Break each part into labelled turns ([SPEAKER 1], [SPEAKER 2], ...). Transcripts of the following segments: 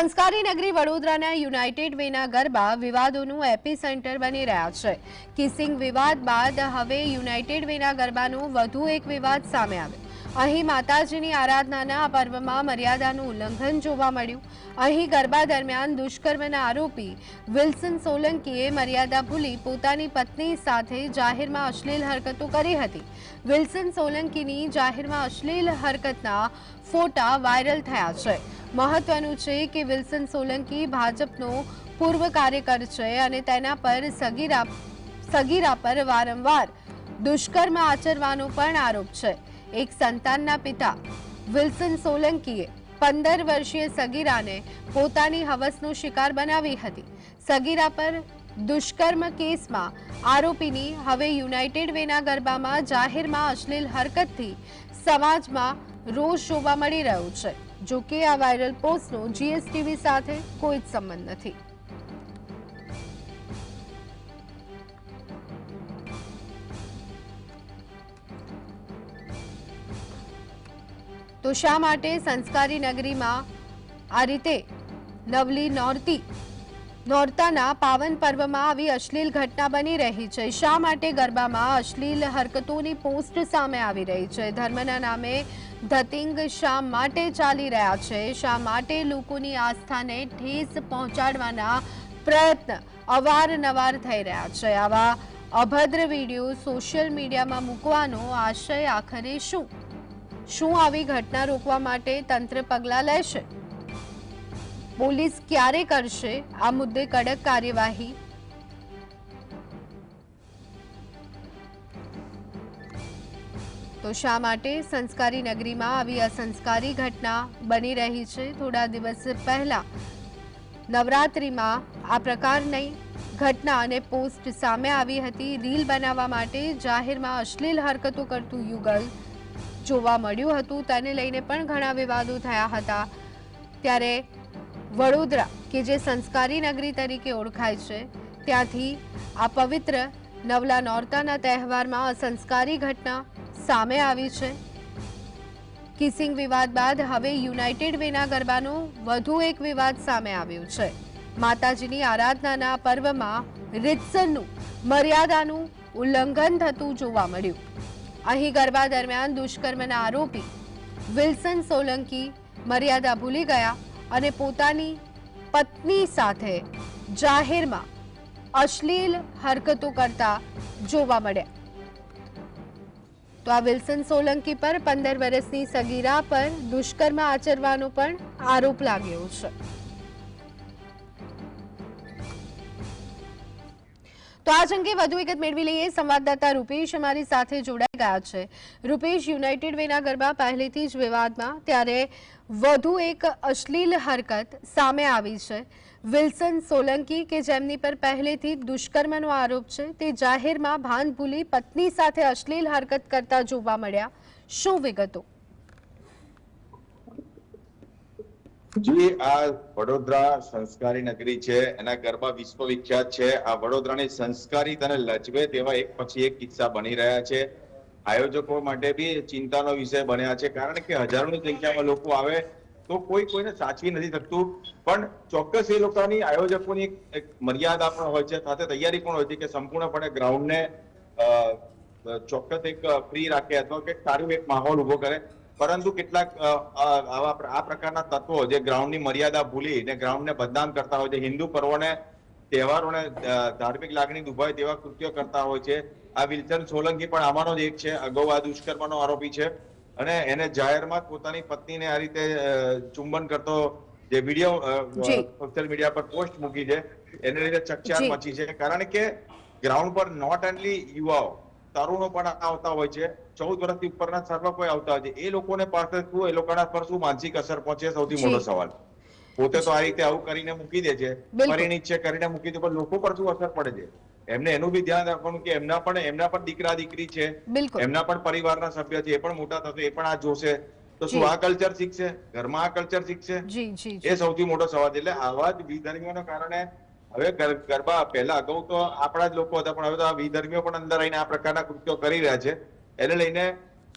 [SPEAKER 1] સંસ્કારી નગરી વડોદરાના યુનાઇટેડ વેના ગરબા વિવાદોનું એપીસેન્ટર બની રહ્યા છે। કિસિંગ વિવાદ બાદ હવે યુનાઇટેડ વેના ગરબાનો વધુ એક વિવાદ સામે આવ્યો। અહીં માતાજીની આરાધનાના પર્વમાં મર્યાદાનું ઉલ્લંઘન જોવા મળ્યું। અહીં ગરબા દરમિયાન દુષ્કર્મના આરોપી વિલ્સન સોલંકીએ મર્યાદા ભૂલી પોતાની પત્ની સાથે જાહેરમાં અશ્લીલ હરકતો કરી હતી। વિલ્સન સોલંકીની જાહેરમાં અશ્લીલ હરકતના ફોટા વાયરલ થયા છે। મહત્વનું છે કે વિલ્સન સોલંકી ભાજપનો પૂર્વ કાર્યકર છે અને તેના પર સગીરા પર વારંવાર દુષ્કર્મ આચરવાનો પણ આરોપ છે। એક સંતાનના પિતા વિલ્સન સોલંકીએ 15 વર્ષીય સગીરાને પોતાની હવસનો શિકાર બનાવી હતી। સગીરા પર દુષ્કર્મ કેસમાં આરોપીની હવે યુનાઇટેડ વેના ગરબામાં જાહેરમાં અશ્લીલ હરકતથી સમાજમાં રોષ જોવા મળી રહ્યો છે। જો કે આ વાયરલ પોસ્ટનો જીએસટીવી સાથે કોઈ જ સંબંધ નથી। તો શા માટે સંસ્કારી નગરીમાં આ રીતે નવલી નોરતાના પાવન પર્વમાં આવી અશ્લીલ ઘટના બની રહી છે? શા માટે ગરબામાં અશ્લીલ હરકતોની પોસ્ટ સામે આવી રહી છે? ધર્મના નામે ધતિંગ શા માટે ચાલી રહ્યા છે? શા માટે લોકોની આસ્થાને ઠેસ પહોંચાડવાના પ્રયત્ન અવારનવાર થઈ રહ્યા છે? આવા અભદ્ર વિડીયો સોશિયલ મીડિયામાં મૂકવાનો આશય આખરે શું આવી ઘટના રોકવા માટે તંત્ર પગલાં લેશે? પોલીસ ક્યારે કરશે આ મુદ્દે કડક કાર્યવાહી? તો શા માટે સંસ્કારી નગરીમાં આવી અસંસ્કારી ઘટના બની રહી છે? થોડા દિવસ પહેલા નવરાત્રિમાં આ પ્રકારની ઘટના અને પોસ્ટ સામે આવી હતી। રીલ બનાવવા માટે જાહેરમાં અશ્લીલ હરકતો કરતું યુગલ જોવા મળ્યું હતું। તેને લઈને પણ ઘણા વિવાદો થયા હતા। ત્યારે વડોદરા કે જે સંસ્કારી નગરી તરીકે ઓળખાય છે, ત્યાંથી આ પવિત્ર નવલા નોરતાના તહેવારમાં અસંસ્કારી ઘટના સામે આવી છે। કિસિંગ વિવાદ બાદ હવે યુનાઇટેડ વેના ગરબાનો વધુ એક વિવાદ સામે આવ્યો છે। માતાજીની આરાધનાના પર્વમાં રીતસરનું મર્યાદાનું ઉલ્લંઘન થતું જોવા મળ્યું। અહીં ગરબા દરમિયાન દુષ્કર્મના આરોપી વિલ્સન સોલંકી મર્યાદા ભૂલી ગયા અને પોતાની પત્ની સાથે જાહેરમાં અશ્લીલ હરકતો કરતા જોવા મળ્યા। તો આ વિલ્સન સોલંકી પર 15 વર્ષની સગીરા પર દુષ્કર્મ આચરવાનો પણ આરોપ લાગ્યો છે। તો આ અંગે વધુ વિગત મેળવી લઈએ। સંવાદદાતા રૂપેશ અમારી સાથે જોડાઈ ગયા છે। રૂપેશ, યુનાઇટેડ વેના ગરબા પહેલેથી જ વિવાદમાં, ત્યારે વધુ એક અશ્લીલ હરકત સામે આવી છે। વિલ્સન સોલંકી કે જેમની પર પહેલેથી દુષ્કર્મનો આરોપ છે, તે જાહેરમાં ભાન ભૂલી પત્ની સાથે અશ્લીલ હરકત કરતા જોવા મળ્યા। શું વિગતો?
[SPEAKER 2] જી, આ વડોદરા સંસ્કારી નગરી છે, એના ગરબા વિશ્વ વિખ્યાત છે। આ વડોદરાની સંસ્કારી તને લજવે તેવા એક પછી એક કિસ્સા બની રહ્યા છે। આયોજકો માટે બી ચિંતાનો વિષય બન્યા છે, કારણ કે હજારોની સંખ્યામાં લોકો આવે તો કોઈને સાચવી નથી શકતું। પણ ચોક્કસ એ લોકોની આયોજકોની એક મર્યાદા પણ હોય છે, સાથે તૈયારી પણ હોય છે કે સંપૂર્ણપણે ગ્રાઉન્ડને ચોક્કસ એક ફ્રી રાખે અથવા કે સારું એક માહોલ ઉભો કરે। પરંતુ કેટલાક આ પ્રકારના તત્વો જે ગ્રાઉન્ડની મર્યાદા ભૂલી ને ગ્રાઉન્ડને બદનામ કરતા હોય છે, હિન્દુ પર્વોને તહેવારોને ધાર્મિક લાગણી દુભાય તેવા કૃત્યો કરતા હોય છે। આ વિલ્સન સોલંકી પણ આમાંનો જ એક છે। અગાઉ આ દુષ્કર્મનો આરોપી છે અને એને જાહેરમાં પોતાની પત્નીને આ રીતે ચુંબન કરતો જે વિડીયો સોશિયલ મીડિયા પર પોસ્ટ મૂકી છે, એને લીધે ચકચાર મચી છે। કારણ કે ગ્રાઉન્ડ પર નોટ ઓનલી યુવાઓ, તરુણો પણ આવતા હોય છે, 14 વર્ષથી ઉપરના સર્વ કોઈ આવતા હોય છે। એ લોકોને પાસે શું, એ લોકોના પર શું માનસિક અસર પહોંચે, સૌથી મોટો સવાલ। પોતે તો આ રીતે આવું કરીને મૂકી દે છે, પરિણીત છે કરીને મૂકી દે, પણ લોકો પર શું અસર પડે છે એમને એનું બી ધ્યાન રાખવાનું કે એમના પણ દીકરા દીકરી છે, એમના પણ પરિવારના સભ્ય છે, એ પણ મોટા થશે, એ પણ આ જોશે તો શું આ કલ્ચર શીખશે? ઘરમાં આ કલ્ચર શીખશે? એ સૌથી મોટો સવાલ છે। એટલે આવા જ વિધર્મીઓના કારણે હવે ગરબા પહેલા અગાઉ તો આપણા જ લોકો હતા, પણ હવે તો આ વિધર્મીઓ પણ અંદર આવીને આ પ્રકારના કૃત્યો કરી રહ્યા છે। એને લઈને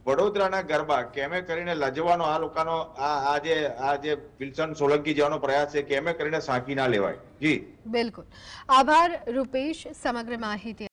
[SPEAKER 2] વડોદરાના ગરબા કેમે કરીને લજવાનો આ લોકોનો આ જે વિલ્સન સોલંકી જવાનો પ્રયાસ છે કેમે કરીને સાંકી ના લેવાય. જી
[SPEAKER 1] બિલકુલ આભાર રૂપેશ સમગ્ર માહિતી